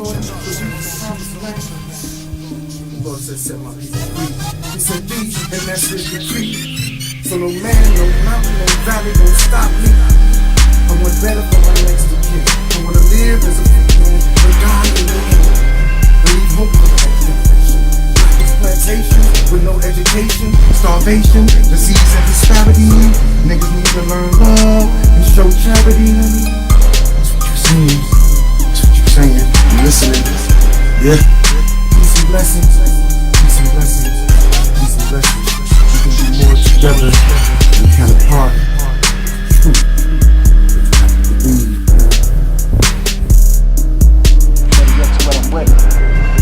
Jordan, the promised land. The Lord said, set my people free. He said, be, and that's his decree. So no man, no mountain, no valley gon' stop me. I want better for my next of kin. I wanna live as a free man, but God in the end. Leave hope for the next generation. Black exploitation with no education, starvation, disease and disparity. Niggas need to learn love and show charity. That's what you're saying. That's what you're saying. You listening? Yeah. Peace and blessings. Peace and blessings. Peace and blessings. We can do more together than kind of apart. True.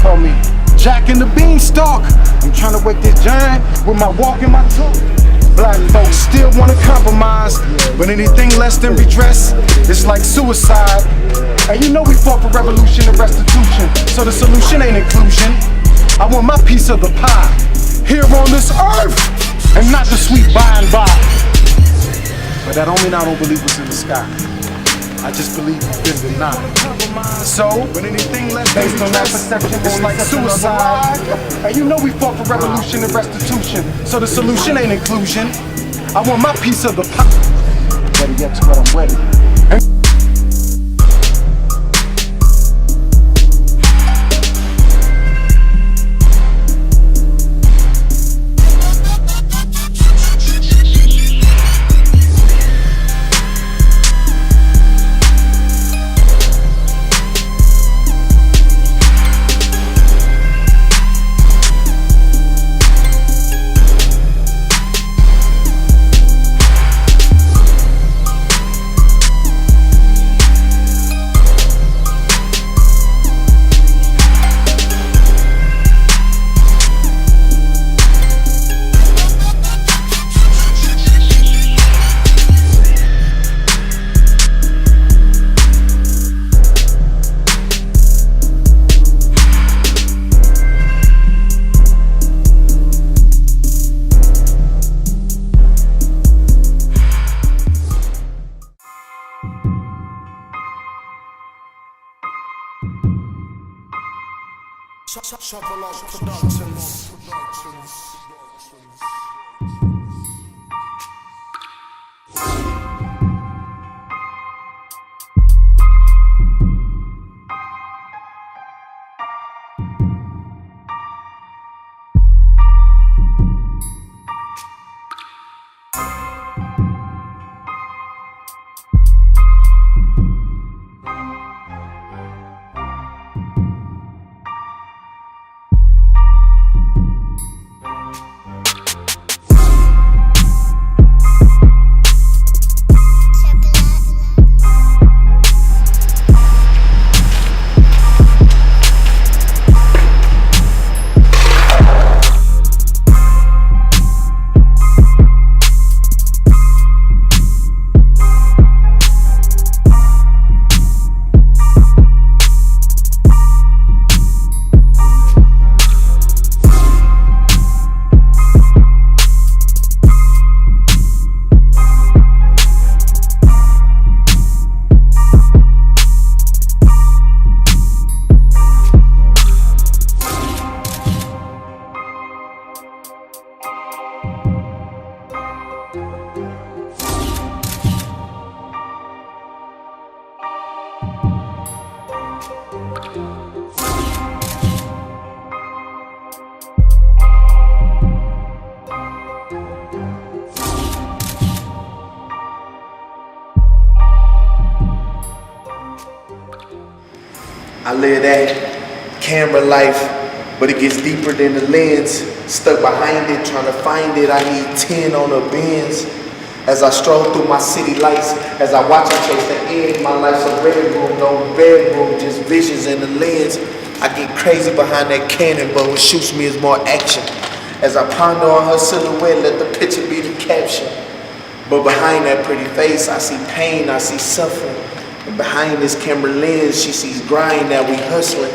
Call me Jack and the Beanstalk. I'm trying to wake this giant with my walk and my talk. Black folks still wanna compromise, but anything less than redress, it's like suicide. And you know we fought for revolution and restitution, so the solution ain't inclusion. I want my piece of the pie, here on this earth, and not the sweet by and by. But that don't mean I don't believe what's in the sky. I just believe you've been denied. So, when anything less based on that perception, it's like suicide. And you know we fought for revolution and restitution, so the solution ain't inclusion. I want my piece of the pie. Better get to what I'm ready. Shuffle up Productions. I live that camera life, but it gets deeper than the lens. Stuck behind it, trying to find it. I need 10 on the Benz. As I stroll through my city lights, as I watch them chase the end, my life's a red room, no bedroom, just visions in the lens. I get crazy behind that cannon, but what shoots me is more action. As I ponder on her silhouette, let the picture be the caption. But behind that pretty face, I see pain, I see suffering. And behind this camera lens, she sees grind that we hustling.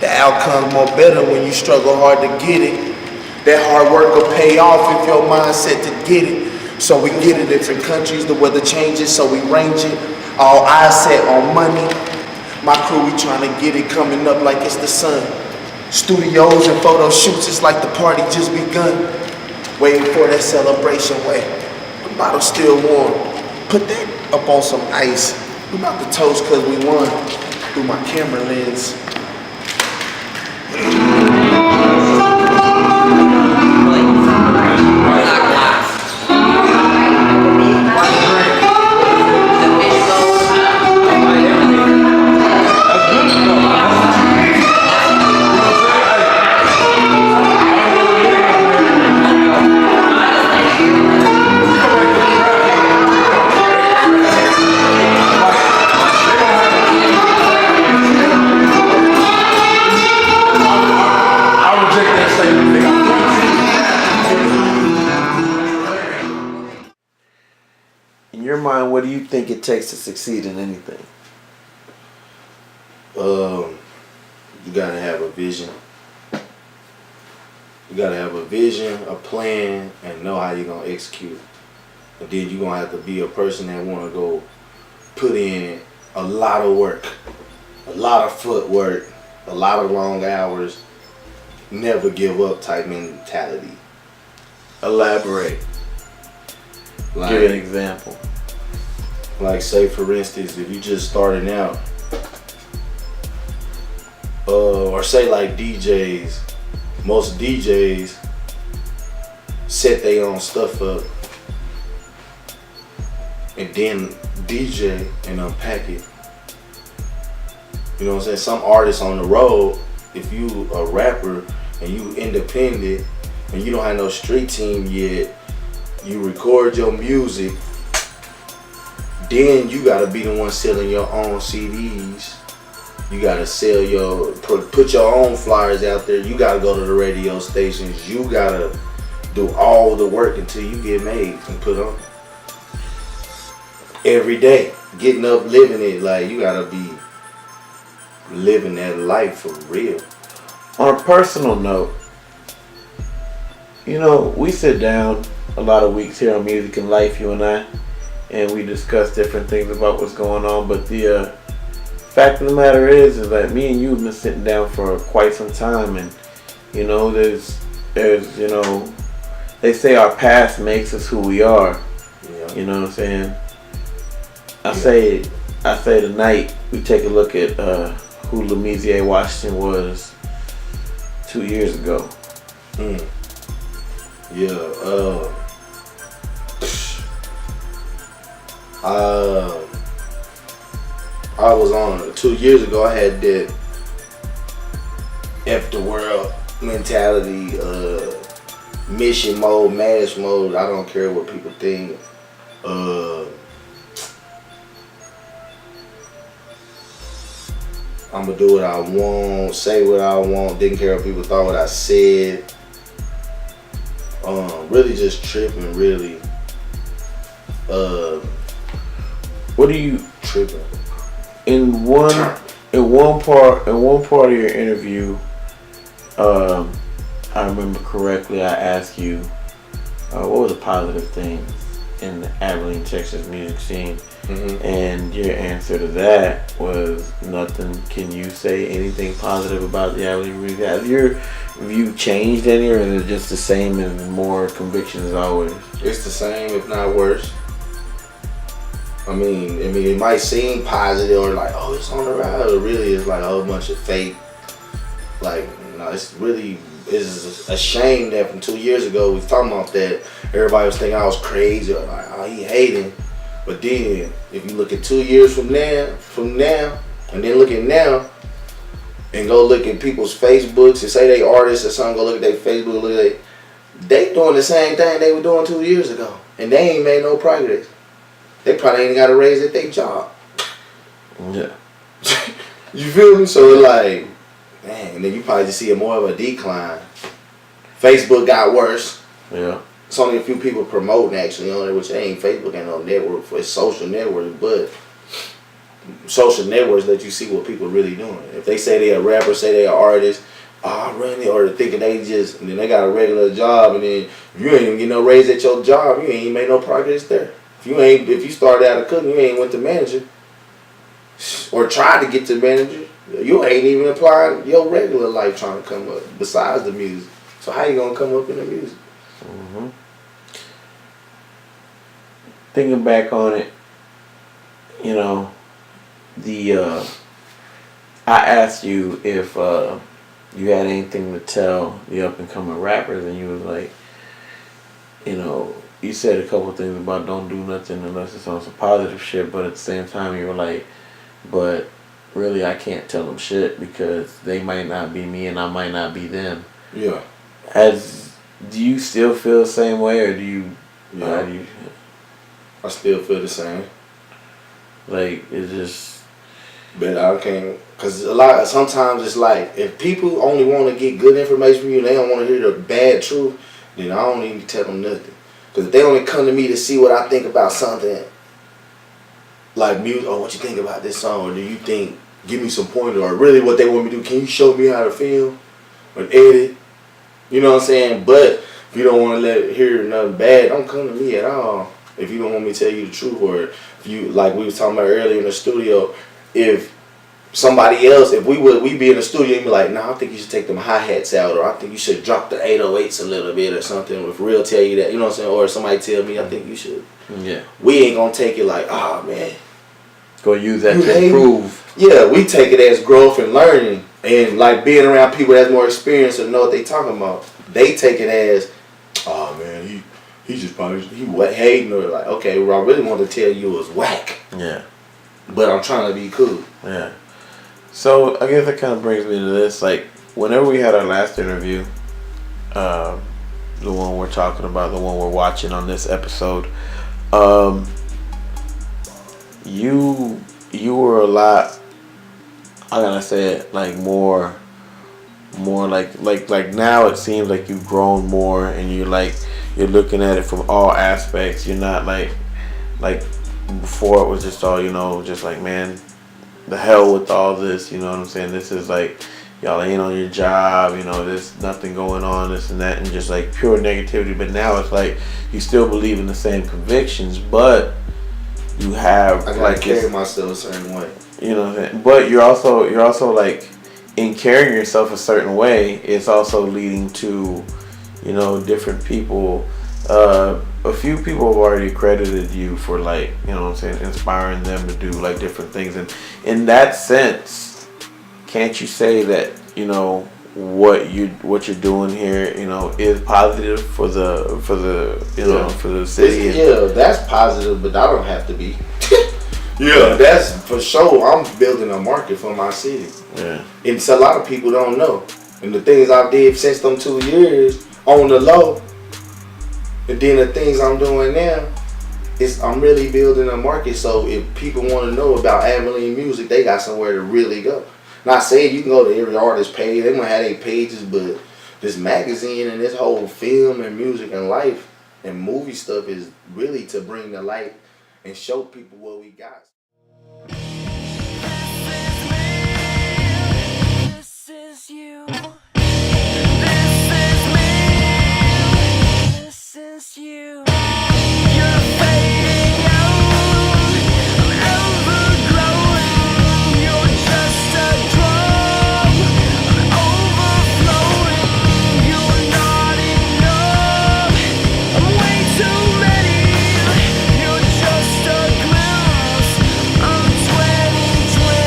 The outcome's more better when you struggle hard to get it. That hard work will pay off if your mind's set to get it. So we get it, different countries, the weather changes, so we range it. All eyes set on money. My crew, we trying to get it coming up like it's the sun. Studios and photo shoots, it's like the party just begun. Waiting for that celebration way. The bottle's still warm. Put that up on some ice. We about to toast cause we won. Through my camera lens. In your mind, what do you think it takes to succeed in anything? You gotta have a vision. You gotta have a vision, a plan, and know how you're gonna execute. And then you're gonna have to be a person that wanna go put in a lot of work, a lot of footwork, a lot of long hours, never give up type mentality. Elaborate. Like, Give an example. Like say for instance, if you just starting out, or say like DJs, most DJs set their own stuff up and then DJ and unpack it. You know what I'm saying? Some artists on the road, if you a rapper and you independent and you don't have no street team yet, you record your music, then you gotta be the one selling your own CDs. You gotta sell put your own flyers out there. You gotta go to the radio stations. You gotta do all the work until you get made and put on. Every day, getting up, living it. Like, you gotta be living that life for real. On a personal note, you know, we sit down a lot of weeks here on Music and Life, you and I, and we discuss different things about what's going on. But the fact of the matter is that me and you have been sitting down for quite some time, and you know, there's you know, they say our past makes us who we are. Yeah. You know what I'm saying? I say tonight we take a look at who Lamizia Washington was 2 years ago. Yeah, I was on 2 years ago. I had that F the world mentality, mission mode, mash mode. I don't care what people think. I'm gonna do what I want, say what I want. Didn't care if people thought what I said. Really just tripping. Really. What are you Tripping. in one part of your interview? I remember correctly. I asked you what were the positive things in the Abilene, Texas music scene, and your answer to that was nothing. Can you say anything positive about the Abilene music? Has your view changed any, or is it just the same and more conviction as always? It's the same, if not worse. I mean, it might seem positive or like, oh, it's on the rise, but really it's like a whole bunch of fake. Like, it's a shame that from 2 years ago we was talking about that. Everybody was thinking I was crazy or like, oh, he hating. But then, if you look at 2 years from now, and then look at now, and go look at people's Facebooks and say they artists or something, go look at their Facebook, they doing the same thing they were doing 2 years ago, and they ain't made no progress. They probably ain't got to raise at their job. Yeah. You feel me? So like, man, and then you probably just see more of a decline. Facebook got worse. Yeah. It's only a few people promoting actually on it, which ain't Facebook ain't no network for it's social networks, but social networks let you see what people really doing. If they say they a rapper, say they an artist, I run it, or they're thinking they just, and then they got a regular job, and then if you ain't even get no raise at your job, you ain't even made no progress there. If you started out of cooking, you ain't went to manager. or try to get to manager, you ain't even applying your regular life trying to come up besides the music. So how you gonna come up in the music? Mm-hmm. Thinking back on it, you know, I asked you if you had anything to tell the up and coming rappers, and you was like, you know, you said a couple things about don't do nothing unless it's on some positive shit, but at the same time you were like, but really I can't tell them shit because they might not be me and I might not be them. Yeah. Do you still feel the same way, or do you? Yeah. I still feel the same. Like it's just. But I can't, cause sometimes it's like if people only want to get good information from you, and they don't want to hear the bad truth, then I don't even tell them nothing. Cause if they only come to me to see what I think about something, like music, or what you think about this song, or do you think, give me some pointers, or really what they want me to do, can you show me how to film, or edit? You know what I'm saying? But if you don't want to hear nothing bad, don't come to me at all. If you don't want me to tell you the truth, or if you, like we was talking about earlier in the studio, if somebody else, if we be in the studio and be like, nah, I think you should take them hi-hats out, or I think you should drop the 808s a little bit or something, if real tell you that, you know what I'm saying, or somebody tell me, I think you should. Yeah. We ain't gonna take it like, oh man. Go use that to improve. Yeah, we take it as growth and learning, and like being around people that has more experience and know what they talking about. They take it as, oh man, he just probably, he hating, or like, okay, well I really want to tell you was whack. Yeah. But I'm trying to be cool. Yeah. So I guess that kind of brings me to this. Like, whenever we had our last interview, the one we're talking about, the one we're watching on this episode, you were a lot. I gotta say it, like more like now it seems like you've grown more, and you're looking at it from all aspects. You're not like before it was just all, you know, just like, man, the hell with all this, you know what I'm saying? This is like, y'all ain't on your job, you know, there's nothing going on, this and that, and just like pure negativity. But now it's like you still believe in the same convictions, but you have, I gotta like, carry myself a certain way. You know what I'm saying? But you're also like, in carrying yourself a certain way, it's also leading to, you know, different people. A few people have already credited you for, like, you know what I'm saying, inspiring them to do like different things. And in that sense, can't you say that, you know, what you're doing here, you know, is positive for the you know, for the city? Yeah, that's positive, but I don't have to be. Yeah, that's for sure. I'm building a market for my city. Yeah. And so a lot of people don't know. And the things I did since them 2 years on the low, and then the things I'm doing now, I'm really building a market. So if people want to know about Abilene music, they got somewhere to really go. Not saying you can go to every artist page, they might have their pages, but this magazine and this whole film and music and life and movie stuff is really to bring the light and show people what we got. This is you. This is me. This is you. You're fading out. I'm overgrowing. You're just a drum. I'm overflowing. You're not enough. I'm way too many. You're just a glimpse of 2020.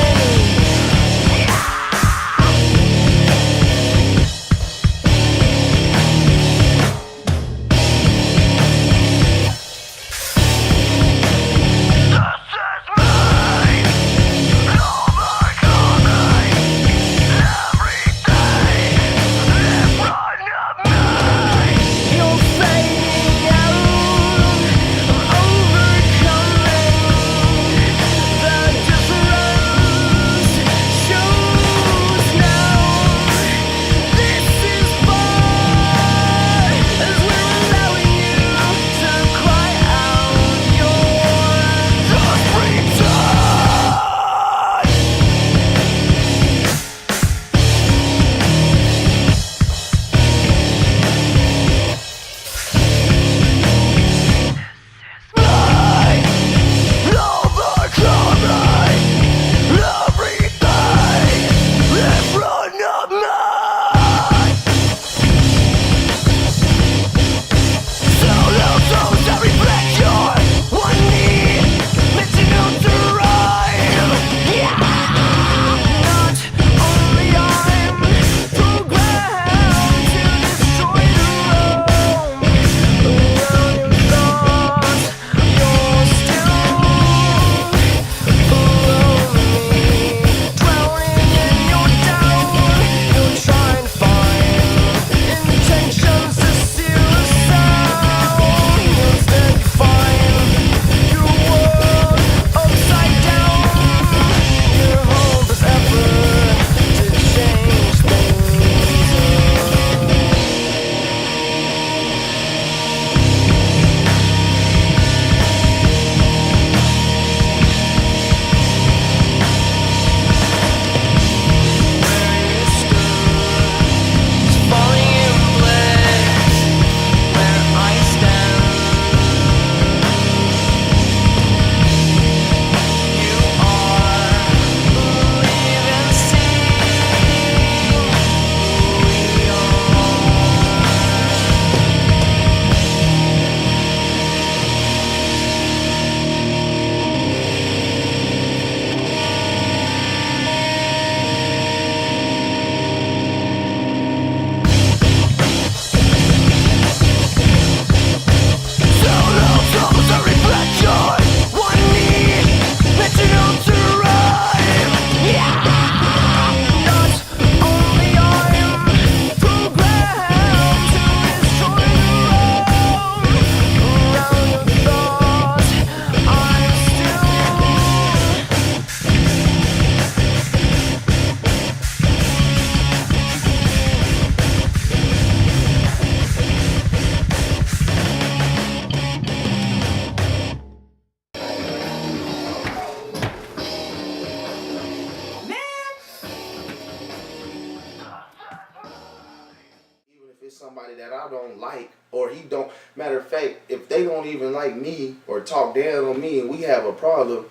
somebody that I don't like, or he don't. Matter of fact, if they don't even like me or talk down on me, and we have a problem,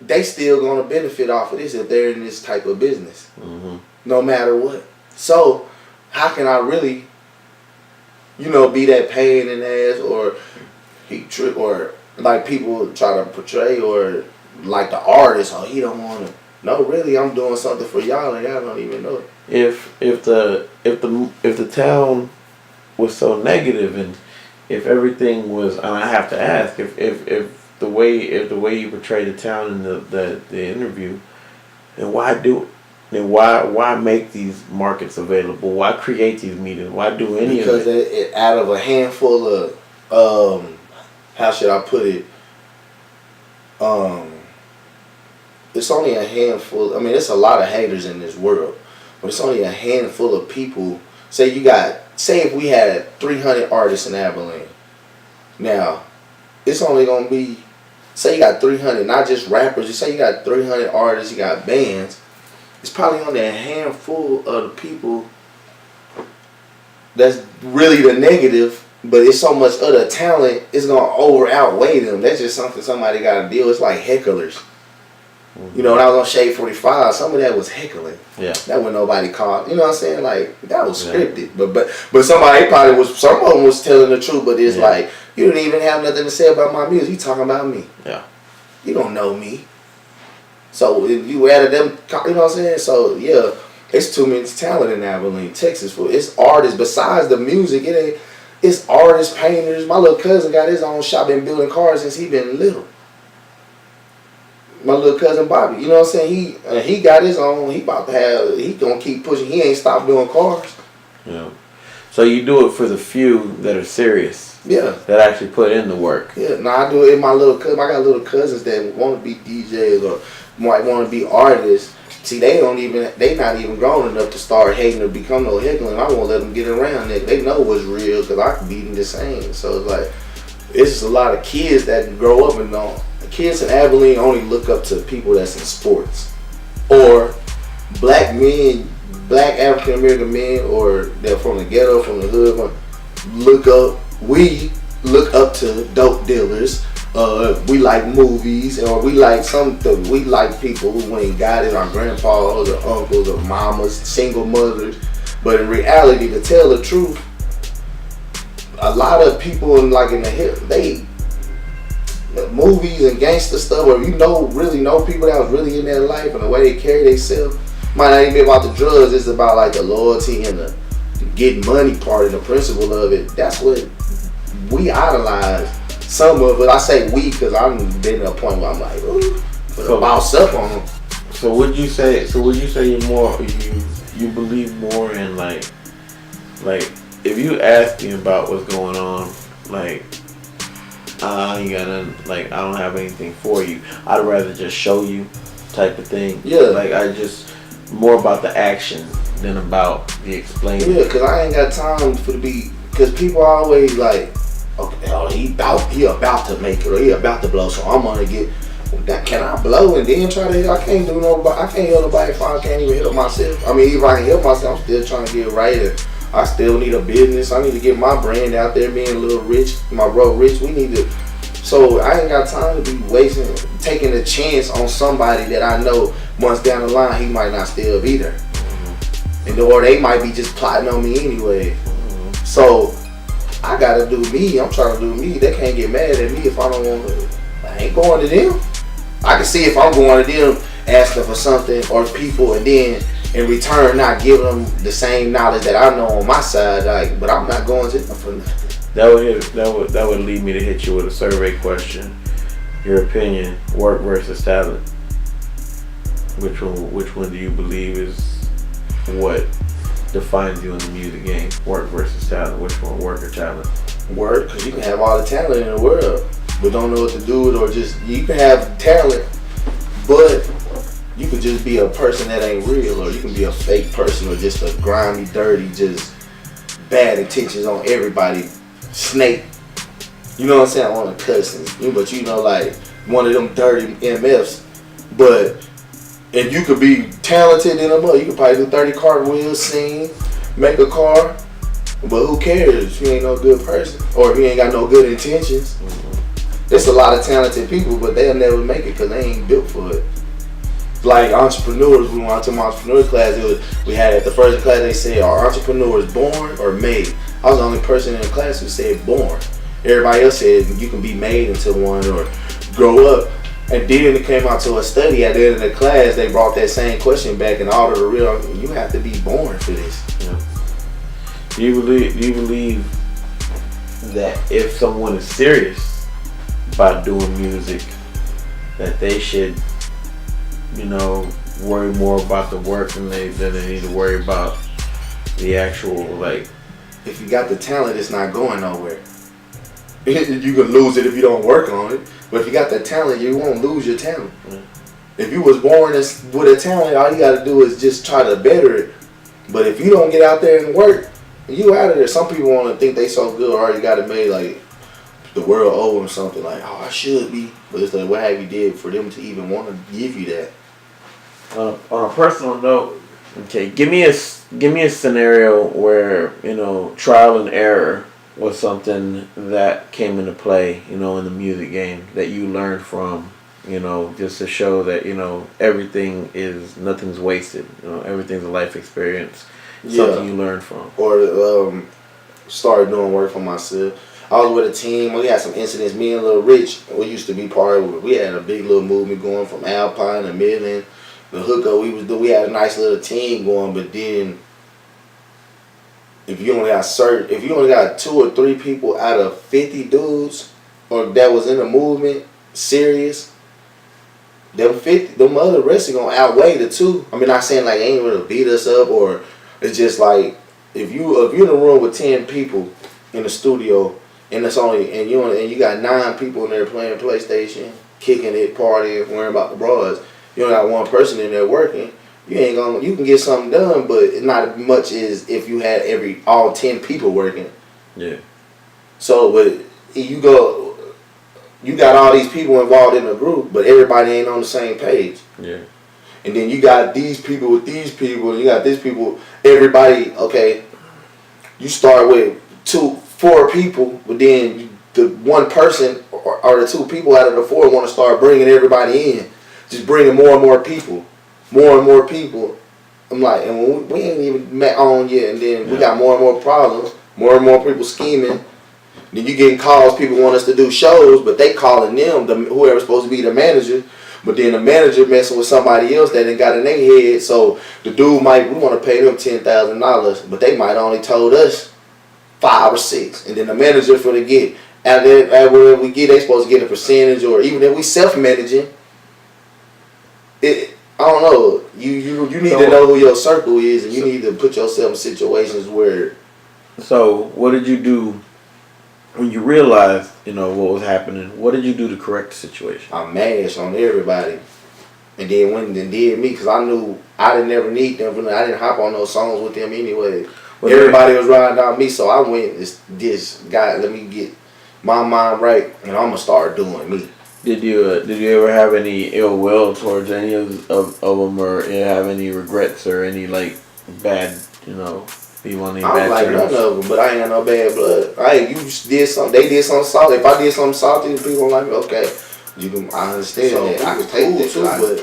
they still gonna benefit off of this if they're in this type of business, no matter what. So how can I really, be that pain in the ass, or or like people try to portray, or like the artist, oh, he don't want to. No, really, I'm doing something for y'all, and y'all don't even know it. If the town was so negative, and if everything was, and I have to ask, if the way you portray the town in the interview, then why make these markets available? Why create these meetings? Why do any because of it? Out of a handful of how should I put it? It's only a handful. I mean, it's a lot of haters in this world, but it's only a handful of people. Say if we had 300 artists in Abilene, now it's only gonna be. Say you got 300, not just rappers. You say you got 300 artists, you got bands. It's probably only a handful of the people that's really the negative, but it's so much other talent, it's gonna outweigh them. That's just something somebody gotta deal with. It's like hecklers. When I was on Shade 45, some of that was heckling. Yeah. That when nobody caught. You know what I'm saying? Like, that was scripted. But somebody probably was, some of them was telling the truth, but it's like, you didn't even have nothing to say about my music. You talking about me. Yeah. You don't know me. So if you added them, you know what I'm saying? So yeah, it's too much talent in Abilene, Texas. It's artists. Besides the music, it's artists, painters. My little cousin got his own shop, been building cars since he been little. My little cousin Bobby, you know what I'm saying? He got his own. He gonna keep pushing. He ain't stopped doing cars. Yeah. So you do it for the few that are serious. Yeah. That actually put in the work. Yeah. Now I do it in my little cousin. I got little cousins that want to be DJs or might want to be artists. See, they not even grown enough to start hating or become no heckling. I won't let them get around it. They know what's real because I can beat them the same. So it's like, it's just a lot of kids that grow up and know. Kids in Abilene only look up to people that's in sports, or black men, black African American men, or they're from the ghetto, from the hood. We look up to dope dealers. We like movies, or we like something. We like people who ain't got it. Our grandpas, or uncles, or mamas, single mothers. But in reality, to tell the truth, a lot of people in the hill, movies and gangster stuff, or really know people that was really in their life and the way they carry themselves, might not even be about the drugs. It's about like the loyalty and the getting money part and the principle of it. That's what we idolize. Some of it, I say we because I'm been at a point where I'm like, ooh, put a boss up on them. So would you say you're more, you believe more in like if you ask me about what's going on, like, I ain't got nothing, like, I don't have anything for you, I'd rather just show you type of thing. Yeah. Like, I just, more about the action than about the explaining. Yeah, because I ain't got time for the beat. Because people are always like, okay, oh, he about to make it, or he about to blow, so I'm gonna get, can I blow and then try to hit? I can't help nobody if I can't even help myself. I mean, if I can help myself, I'm still trying to get right, and I still need a business. I need to get my brand out there, being a little rich, my bro rich. We need to, so I ain't got time to be taking a chance on somebody that I know months down the line, he might not still be there. And or they might be just plotting on me anyway. So I gotta do me. I'm trying to do me. They can't get mad at me if I don't want to. I ain't going to them. I can see if I'm going to them asking for something or people, and then in return not giving them the same knowledge that I know on my side. Like, but I'm not going to them for nothing. That would lead me to hit you with a survey question. Your opinion: work versus talent. Which one do you believe is what defines you in the music game? Work versus talent. Which one, work or talent? Work, because you can have all the talent in the world, but don't know what to do with it, or just, you can have talent, but you could just be a person that ain't real, or you can be a fake person, or just a grimy, dirty, just bad intentions on everybody, snake. You know what I'm saying? I want to cuss, but like one of them dirty MFs, and you could be talented in a mother. You could probably do 30 cartwheels, sing, make a car, But who cares if he ain't no good person or if he ain't got no good intentions? There's a lot of talented people, but they'll never make it because they ain't built for it. Like entrepreneurs, we went to my entrepreneur class. We had at the first class they said, "Are entrepreneurs born or made?" I was the only person in the class who said born. Everybody else said you can be made into one or grow up. And then it came out to a study at the end of the class. They brought that same question back, and all of the real, you have to be born for this. Yeah. Do you believe that if someone is serious about doing music, that they should, worry more about the work than they need to worry about the actual, like? If you got the talent, it's not going nowhere. You can lose it if you don't work on it. But if you got the talent, you won't lose your talent. Mm. If you was born with a talent, all you got to do is just try to better it. But if you don't get out there and work, you out of there. Some people want to think they so good or already got it made, like the world owe them something. Like, oh, I should be. But it's like, what have you did for them to even want to give you that? On a personal note, okay, give me a scenario where trial and error was something that came into play, in the music game that you learned from, just to show that nothing's wasted, everything's a life experience, something you learned from. Or started doing work for myself. I was with a team. We had some incidents. Me and Lil Rich, we used to be part of it. We had a big little movement going from Alpine to Midland. The hookup we had a nice little team going, but then if you only got 2 or 3 people out of 50 dudes or that was in the movement serious, them other rest are gonna outweigh the 2. I mean, not saying like they ain't gonna beat us up, or it's just like if you're in a room with 10 people in the studio and you got 9 people in there playing PlayStation, kicking it, partying, worrying about the broads. You only got 1 person in there working. You can get something done, but not as much as if you had all 10 people working. Yeah. So, but you got all these people involved in a group, but everybody ain't on the same page. Yeah. And then you got these people with these people, and you got these people. Everybody, okay. You start with 4 people, but then the 1 person or the 2 people out of the 4 want to start bringing everybody in, just bringing more and more people. More and more people. I'm like, and we ain't even met on yet, and then we got more and more problems, more and more people scheming. Then you getting calls, people want us to do shows, but they calling them, whoever's supposed to be the manager, but then the manager messing with somebody else that ain't got in their head, so the dude we want to pay them $10,000, but they might only told us 5 or 6, and then the manager for the get, after whatever we get, they supposed to get a percentage, or even if we self-managing, I don't know. You need to know who your circle is, and you need to put yourself in situations where. So what did you do when you realized what was happening? What did you do to correct the situation? I mashed on everybody, and then went and did me because I knew I didn't ever need them. I didn't hop on those songs with them anyway. Well, everybody was riding on me, so I went. This guy, let me get my mind right, and I'm gonna start doing me. Did you ever have any ill will towards any of them, or have any regrets or any like bad, people on any bad I'm like terms? none of them, but I ain't got no bad blood. You did something, they did something salty. If I did something salty, people like me, okay, I understand that. I can take that too, but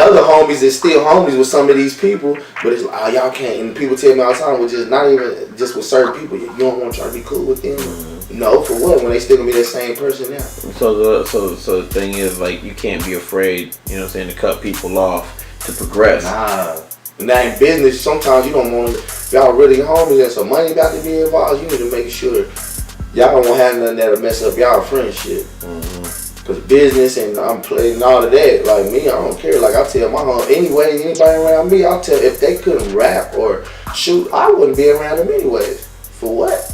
other homies is still homies with some of these people, but it's like, y'all can't. And people tell me all the time, which is not even just with certain people. You don't want y'all to be cool with them. Mm-hmm. No, for what? When they still gonna be that same person now. So the thing is, like, you can't be afraid, to cut people off to progress. Nah. And that ain't business. Sometimes you don't want to. If y'all really homies and some money about to be involved, you need to make sure y'all don't have nothing that'll mess up y'all friendship. Mm-hmm. Cause business and I'm playing all of that. Like me, I don't care. Like I tell my home anyway. Anybody around me, I'll tell if they couldn't rap or shoot, I wouldn't be around them anyways. For what?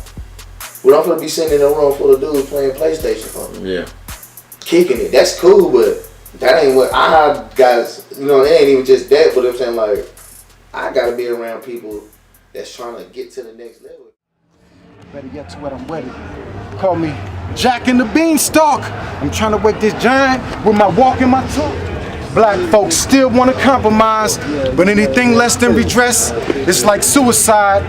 We're not gonna be sitting in a room full of dudes playing PlayStation for me. Yeah. Kicking it. That's cool, but that ain't what I guys. It ain't even just that. But I'm saying like, I gotta be around people that's trying to get to the next level. Better get to what I'm ready. Call me Jack and the Beanstalk. I'm trying to wake this giant with my walk and my talk. Black folks still want to compromise, but anything less than redress, it's like suicide.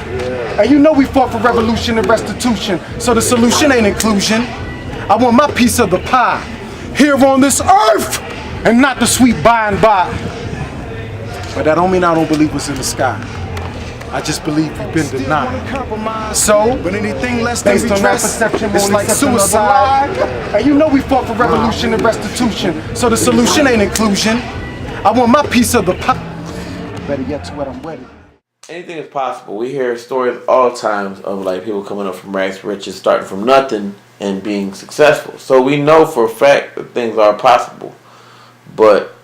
And you know we fought for revolution and restitution, so the solution ain't inclusion. I want my piece of the pie, here on this earth, and not the sweet by and by. But that don't mean I don't believe what's in the sky. I just believe we've been denied. So, but anything less than redress, it's like suicide. And you know we fought for revolution and restitution, so the solution ain't inclusion. I want my piece of the pie. Better yet to what I'm wedded. Anything is possible. We hear stories all times of like people coming up from rags to riches, starting from nothing and being successful. So we know for a fact that things are possible. But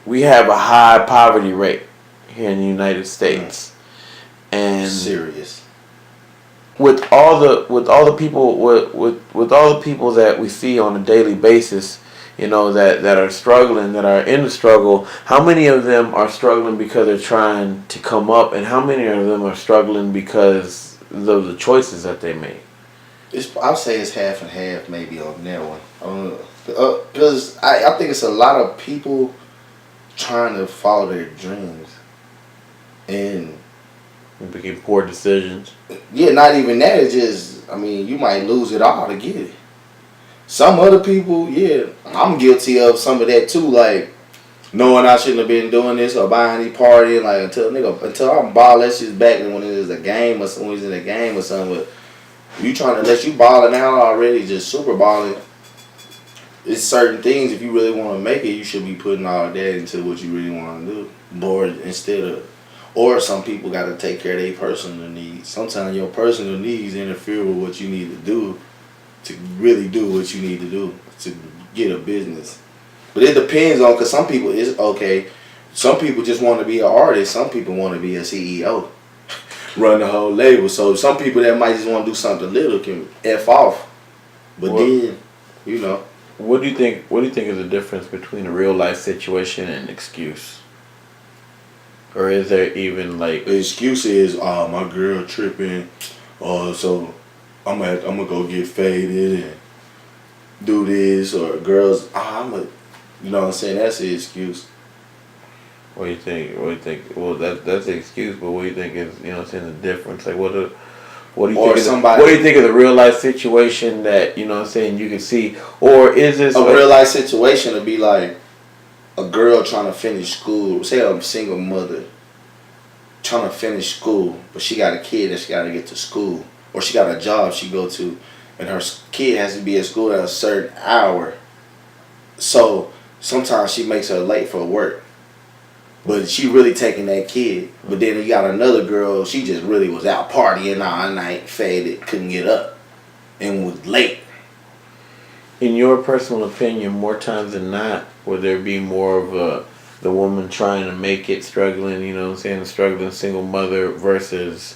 we have a high poverty rate here in the United States. And serious. With all the people that we see on a daily basis, you know, that are struggling, that are in the struggle, how many of them are struggling because they're trying to come up, and how many of them are struggling because of the choices that they made? I'll say it's half and half maybe on that one. Because I think it's a lot of people trying to follow their dreams. And making poor decisions. Yeah, not even that. It's just, I mean, you might lose it all to get it. Some other people, yeah, I'm guilty of some of that too. Like knowing I shouldn't have been doing this or buying any party, like until I'm ball, that's just back when it is a game or when he's in a game or something. But you trying to let you balling out already, just super balling. It's certain things. If you really want to make it, you should be putting all that into what you really want to do, Or some people got to take care of their personal needs. Sometimes your personal needs interfere with what you need to do to really do what you need to do to get a business. But it depends on, because some people, it's okay. Some people just want to be an artist. Some people want to be a CEO, run the whole label. So some people that might just want to do something little can F off. But then, you know. What do you think is the difference between a real life situation and an excuse? Or is there even like the excuse is, my girl tripping, so I'm gonna go get faded and do this, or girls, you know what I'm saying? That's the excuse. What do you think? Well, that's the excuse, but what do you think is, you know what I'm saying, the difference? Like what do you think of the real life situation that, you know what I'm saying, you can see, or is this a real life situation to be like a girl trying to finish school, say I'm a single mother, trying to finish school, but she got a kid that she got to get to school, or she got a job she go to, and her kid has to be at school at a certain hour. So sometimes she makes her late for work, but she really taking that kid. But then you got another girl, she just really was out partying all night, faded, couldn't get up, and was late. In your personal opinion, more times than not, would there be more of the woman trying to make it, struggling, you know what I'm saying, the struggling single mother versus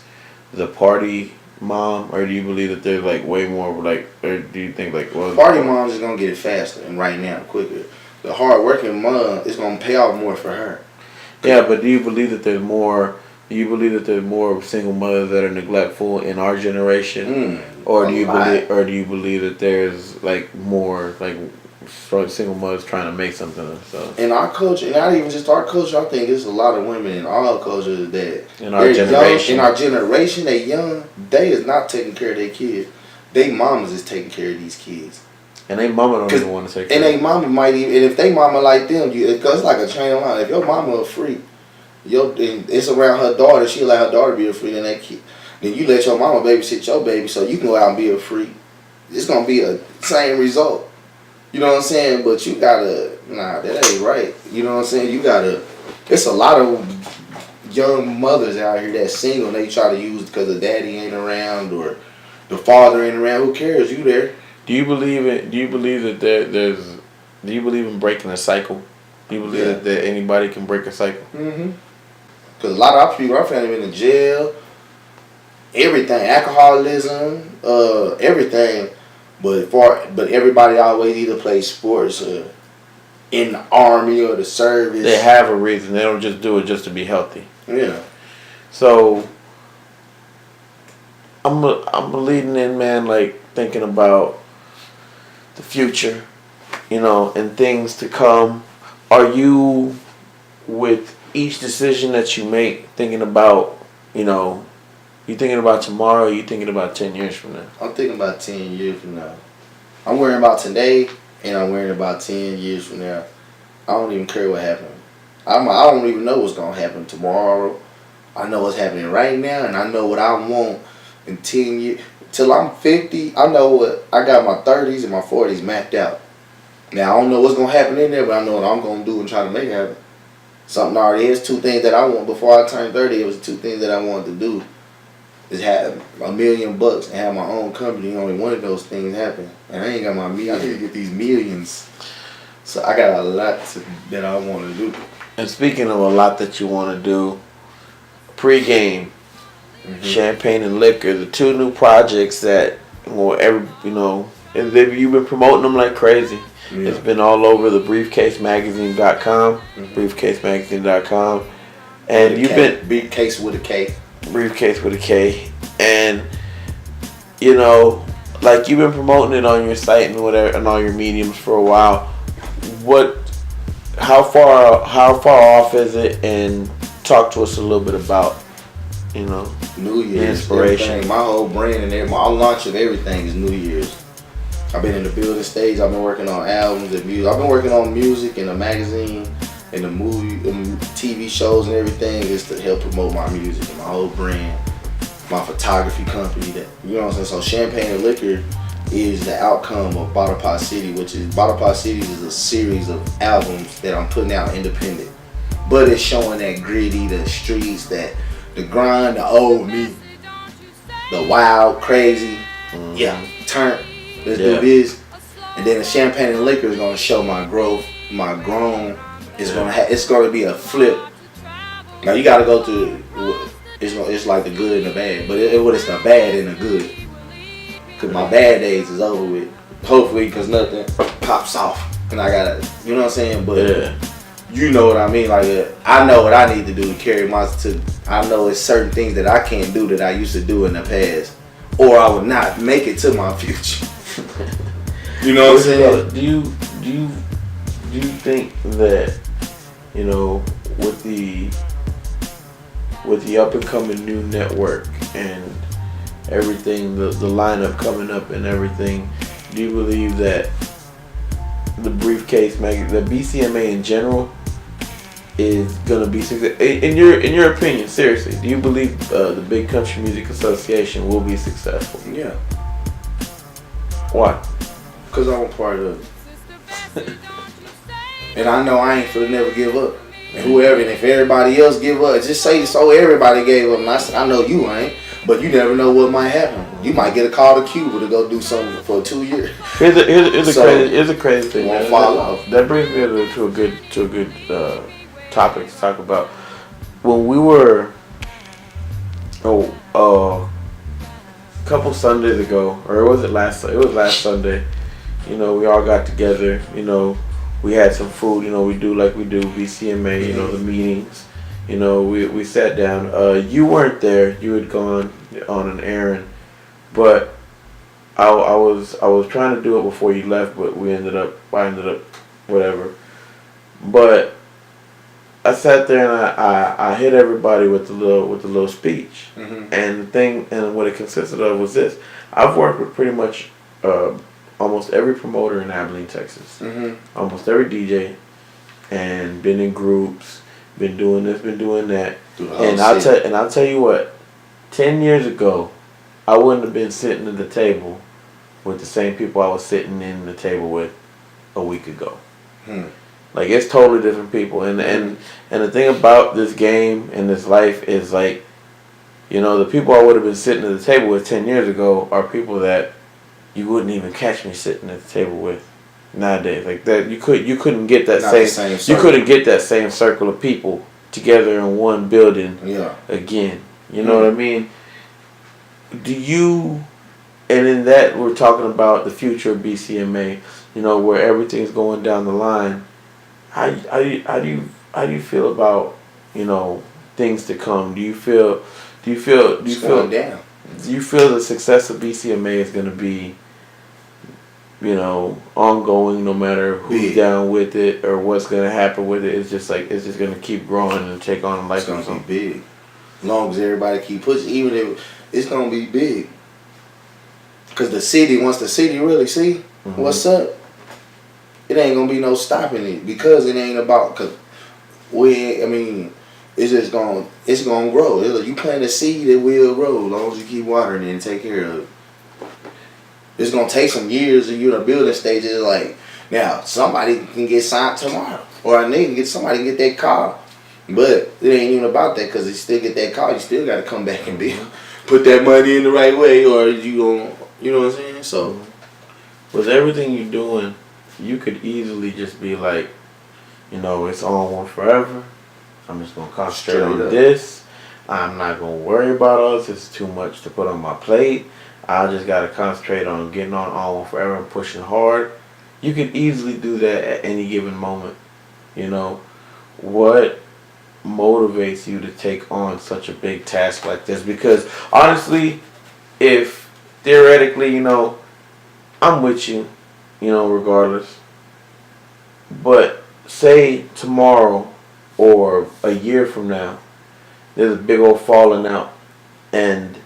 the party mom? Or do you believe that there's like way more like, or do you think like, well, party mom's is gonna get it faster and right now quicker. The hard working mom is gonna pay off more for her. Yeah, but do you believe that there's more? Do you believe that there's more single mothers that are neglectful in our generation, or do you believe that there's like more like single mothers trying to make something of themselves? In our culture, and not even just our culture, I think there's a lot of women in all cultures that in our generation, they young, they is not taking care of their kids. They mamas is taking care of these kids. And they mama don't even want to take care of them. And they mama might even, and if they mama like them, because it's like a chain of line. If your mama a freak, and it's around her daughter, she let her daughter be a freak, and that kid, then you let your mama babysit your baby so you can go out and be a freak. It's gonna be a same result. You know what I'm saying? But you gotta, that ain't right. You know what I'm saying? You gotta, it's a lot of young mothers out here that's single and they try to use because the daddy ain't around or the father ain't around. Who cares? You there. Do you believe in breaking a cycle? Do you believe that anybody can break a cycle? Mm-hmm. Because a lot of our people, our family been in jail, everything, alcoholism, everything. But everybody always either play sports or in the army or the service. They have a reason. They don't just do it just to be healthy. Yeah. So I'm leading in, man, like thinking about the future, you know, and things to come. are you, with each decision that you make, thinking about, you know, you thinking about tomorrow, or you thinking about 10 years from now? I'm thinking about 10 years from now. I'm worrying about today, and I'm worrying about 10 years from now. I don't even care what happened. I don't even know what's going to happen tomorrow. I know what's happening right now, and I know what I want in 10 years. Till I'm 50, I know what I got my 30s and my 40s mapped out. Now, I don't know what's going to happen in there, but I know what I'm going to do and try to make it happen. Something already is 2 things that I want. Before I turned 30, it was 2 things that I wanted to do. Is have $1 million and have my own company. Only one of those things happen. And I ain't got my million. I need to get these millions. So I got a lot that I want to do. And speaking of a lot that you want to do, Pre-Game, Champagne and Liquor, the 2 new projects that, well, and you've been promoting them like crazy. Yeah. It's been all over the briefcasemagazine.com, briefcasemagazine.com, and you've been briefcase with a K. Briefcase with a K, and you know, like you've been promoting it on your site and whatever, and all your mediums for a while. How far off is it? And talk to us a little bit about, you know, New Year's inspiration. Everything. My whole brand and everything, my launch of everything is New Year's. I've been in the building stage. I've been working on albums and music. I've been working on music and a magazine and the movie, TV shows and everything is to help promote my music and my whole brand, my photography company. That, you know what I'm saying? So Champagne and Liquor is the outcome of Bottle Pot City, which is Bottle Pot City is a series of albums that I'm putting out independent, but it's showing that gritty, the streets, that the grind, the old me, the wild, crazy, turn. Let's do this, and then the Champagne and Liquor is gonna show my growth, my grown. It's gonna be a flip. Now you gotta go through. It's like the good and the bad, but it's the bad and the good. Cause my bad days is over with. Hopefully, cause nothing pops off, and I gotta, you know what I'm saying. But you know what I mean. Like I know what I need to do to carry my. I know it's certain things that I can't do that I used to do in the past, or I would not make it to my future. You know what I'm saying? Do you think that, you know, with the up and coming new network and everything, the lineup coming up and everything, do you believe that the Briefcase magazine, the BCMA in general, is gonna be successful? In your opinion, seriously, do you believe the Big Country Music Association will be successful? Yeah. Why? Because I'm a part of it. And I know I ain't finna never give up. And whoever, and if everybody else give up, just say so everybody gave up. And I know you ain't, but you never know what might happen. You might get a call to Cuba to go do something for 2 years. Here's a crazy thing. Won't fall off. That brings me to a good topic to talk about. When we were a couple Sundays ago, or was it last Sunday, you know, we all got together, you know, we had some food, you know, we do like we do BCMA, you know, the meetings, you know, we sat down. You weren't there, you had gone on an errand, but I was trying to do it before you left, but I ended up whatever. But I sat there and I hit everybody with the little speech, and the thing and what it consisted of was this: I've worked with pretty much almost every promoter in Abilene, Texas, almost every DJ, and been in groups, been doing this, been doing that, and I'll tell you what, 10 years ago, I wouldn't have been sitting at the table with the same people I was sitting in the table with a week ago. Like, it's totally different people, and the thing about this game and this life is, like, you know, the people I would have been sitting at the table with 10 years ago are people that you wouldn't even catch me sitting at the table with nowadays. Like that, you couldn't get that same you couldn't get that same circle of people together in one building again. You know what I mean? Do you? And in that, we're talking about the future of BCMA. You know, where everything's going down the line. How do you feel about, you know, things to come? Do you feel down. Do you feel the success of BCMA is going to be ongoing, no matter who's Big. down with it or what's gonna happen with it. It's just gonna keep growing and take on a life It's of gonna its own. be big. As long as everybody keep pushing, even if it's gonna be big. Cause once the city really see what's up, it ain't gonna be no stopping it because it ain't about. Cause it's gonna grow. You plant a seed, it will grow as long as you keep watering it and take care of it. It's gonna take some years of you in the building stages. Like now, somebody can get signed tomorrow, or a nigga somebody can get that car. But it ain't even about that because you still get that car. You still got to come back and put that money in the right way, or you gonna, you know what I'm saying? So, with everything you're doing, you could easily just be like, it's on one forever. I'm just gonna concentrate Straight on up. this. I'm not gonna worry about us. It's too much to put on my plate. I just gotta concentrate on getting on one forever and pushing hard. You could easily do that at any given moment. What motivates you to take on such a big task like this? Because honestly, if theoretically, I'm with you, regardless. But say tomorrow or a year from now, there's a big old falling out, and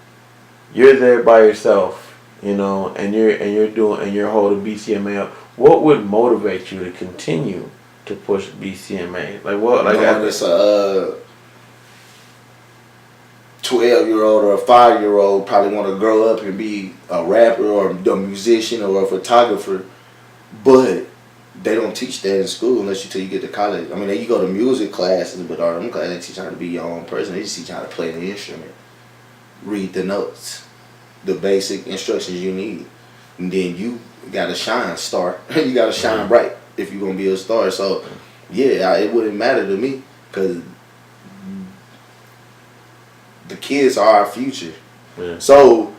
you're there by yourself, and you're holding BCMA up. What would motivate you to continue to push BCMA? Like what? Like it's a 12-year-old or a 5-year-old probably want to grow up and be a rapper or a musician or a photographer, but they don't teach that in school until you get to college. I mean, you go to music classes, but all them classes they teach you how to be your own person. They just teach you how to play the instrument, read the notes, the basic instructions you need, and then you gotta shine, star. You gotta shine bright if you're gonna be a star. So, yeah, it wouldn't matter to me because the kids are our future. Yeah. So,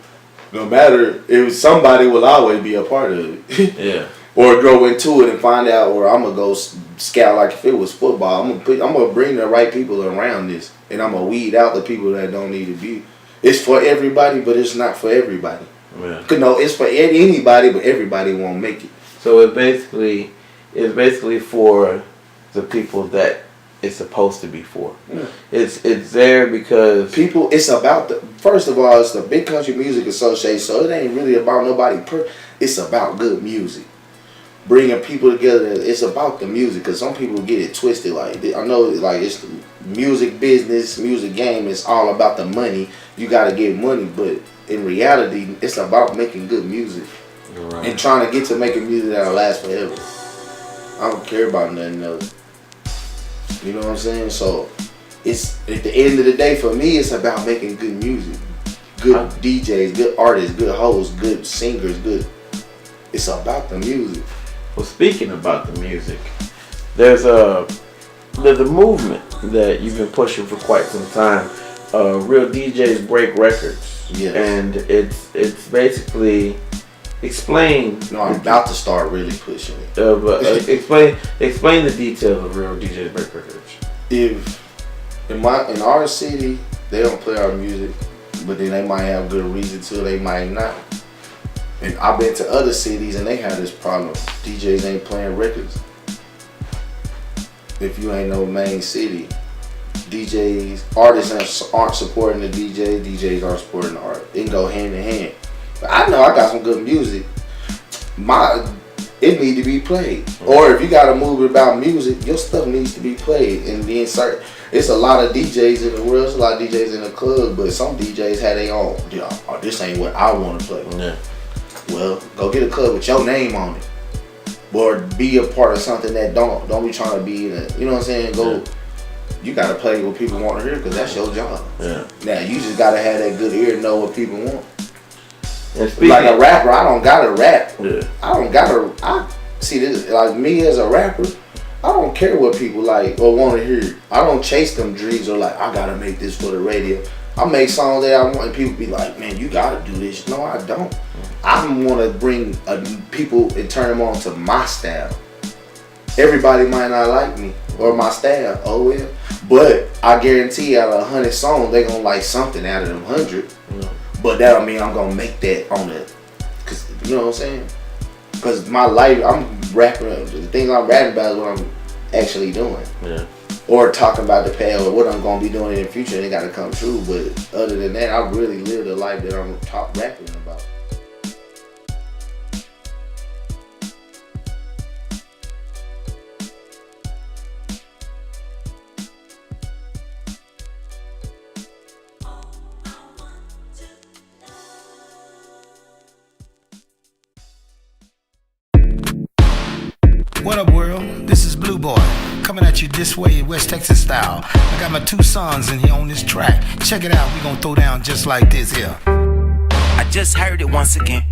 no matter if somebody will always be a part of it. Yeah. Or grow into it and find out, or I'm gonna go scout like if it was football. I'm gonna bring the right people around this, and I'm gonna weed out the people that don't need to be. It's for everybody, but it's not for everybody. Yeah. No, it's for anybody, but everybody won't make it. So it's basically for the people that it's supposed to be for. Yeah. It's there because People, it's about first of all, it's the Big Country Music Association, so it ain't really about nobody. It's about good music. Bringing people together, it's about the music, because some people get it twisted. Like, I know, like, it's the music business, music game, it's all about the money. You gotta get money, but in reality, it's about making good music. right. And trying to get to making music that'll last forever. I don't care about nothing else. You know what I'm saying? So, it's, at the end of the day, for me, it's about making good music. Good DJs, good artists, good hosts, good singers, it's about the music. Well, speaking about the music, there's a movement that you've been pushing for quite some time. Real DJs Break Records. Yes. And it's basically explain. No, I'm about to start really pushing it. But explain the details of Real DJs Break Records. If in our city they don't play our music, but then they might have good reason to, they might not. And I've been to other cities and they have this problem. DJs ain't playing records. If you ain't no main city, artists aren't supporting the DJs aren't supporting the art. It can go hand in hand. But I know I got some good music. It need to be played. Or if you got a movie about music, your stuff needs to be played. And then it's a lot of DJs in the world, it's a lot of DJs in the club, but some DJs have their own. Oh, this ain't what I want to play. Yeah. Well, go get a club with your name on it, or be a part of something that don't be trying to be in it. You know what I'm saying? Go. Yeah. You gotta play what people want to hear because that's your job. Yeah. Now you just gotta have that good ear to know what people want. And like a rapper, I don't gotta rap. Yeah. I see this like me as a rapper. I don't care what people like or want to hear. I don't chase them dreams or like I gotta make this for the radio. I make songs that I want and people be like, man, you gotta do this. No, I don't. I want to bring people and turn them on to my style. Everybody might not like me or my style. Oh well. But I guarantee out of 100 songs, they gonna like something out of them 100. Yeah. But that don't mean I'm gonna make that on the, cause you know what I'm saying. Because my life, I'm rapping, the things I'm rapping about is what I'm actually doing. Yeah. Or talking about the past or what I'm going to be doing in the future. It got to come true. But other than that, I really live the life that I'm top rapping about. What up, world? This is Blue Boy, coming at you this way, West Texas style. I got my two sons in here on this track. Check it out, we gon' throw down just like this here. I just heard it once again,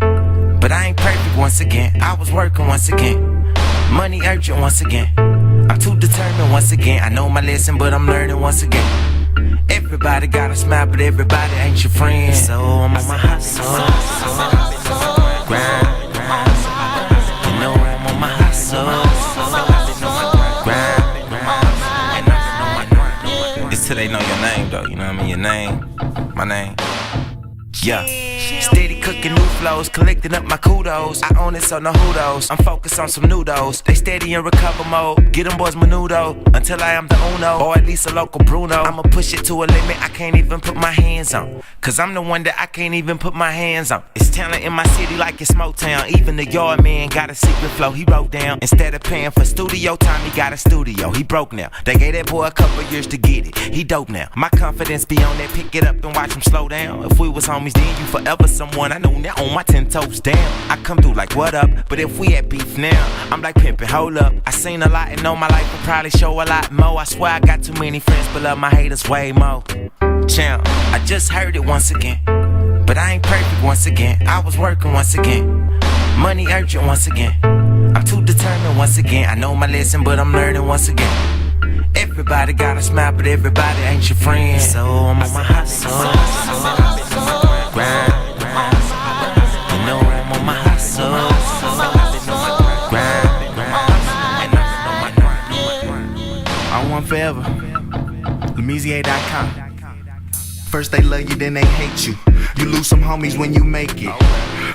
but I ain't perfect once again. I was working once again, money urgent once again. I'm too determined once again. I know my lesson, but I'm learning once again. Everybody got a smile, but everybody ain't your friend. So I'm on my hustle, grind. You know I'm on my hustle. It's till they know your name though, you know what I mean? Your name, my name. Yeah. Steady cooking new flows, collecting up my kudos. I own it, so no hoodos. I'm focused on some noodles. They steady in recover mode. Get them boys menudo until I am the uno, or at least a local Bruno. I'ma push it to a limit I can't even put my hands on. Cause I'm the one that I can't even put my hands on. It's talent in my city like it's Motown. Even the yard man got a secret flow he wrote down. Instead of paying for studio time, he got a studio. He broke now. They gave that boy a couple years to get it. He dope now. My confidence be on that, pick it up and watch him slow down. If we was homies then you forever someone I know now on my 10 toes down. I come through like what up, but if we at beef now, I'm like pimpin', hold up. I seen a lot and know my life will probably show a lot more. I swear I got too many friends, but love my haters way more. Champ, I just heard it once again, but I ain't perfect once again. I was working once again, money urgent once again. I'm too determined once again. I know my lesson, but I'm learning once again. Everybody got a smile, but everybody ain't your friend. So I'm on my hustle, grind. You know I'm on my hustle, grind. I want forever. Lemisier.com. First they love you, then they hate you. You lose some homies when you make it.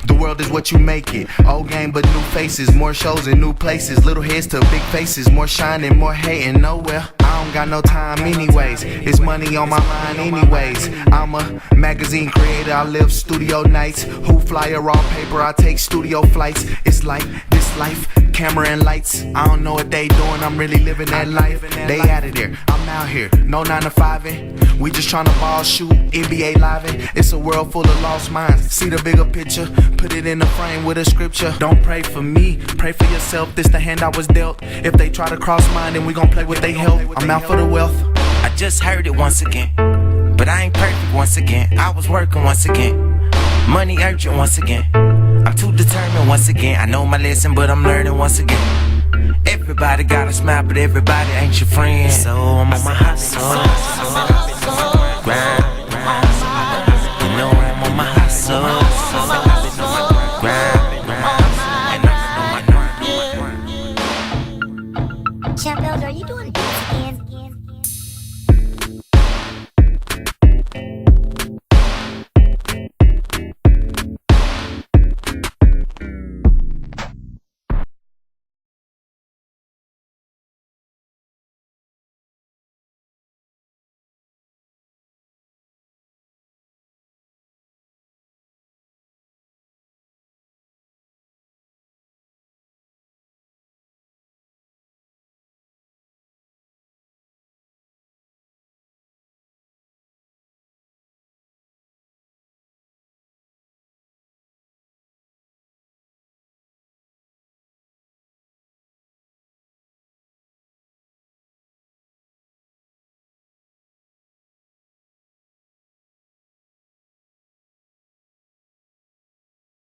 The world is what you make it. Old game but new faces, more shows in new places. Little heads to big faces, more shining, more hating. Nowhere, I don't got no time anyways. It's money on my mind anyways. I'm a magazine creator, I live studio nights. Who flyer, raw paper, I take studio flights. It's like this life, camera and lights. I don't know what they doing, I'm really living that life. They out of there, I'm out here, no 9 to 5. We just tryna ball, shoot, NBA live. It's a world full of lost minds. See the bigger picture, put it in a frame with a scripture. Don't pray for me, pray for yourself. This the hand I was dealt. If they try to cross mine, then we gon' play with they help. I'm out for the wealth. I just heard it once again, but I ain't perfect once again. I was working once again, money urgent once again. I'm too determined once again. I know my lesson, but I'm learning once again. Everybody got a smile, but everybody ain't your friend. So I'm on my hustle.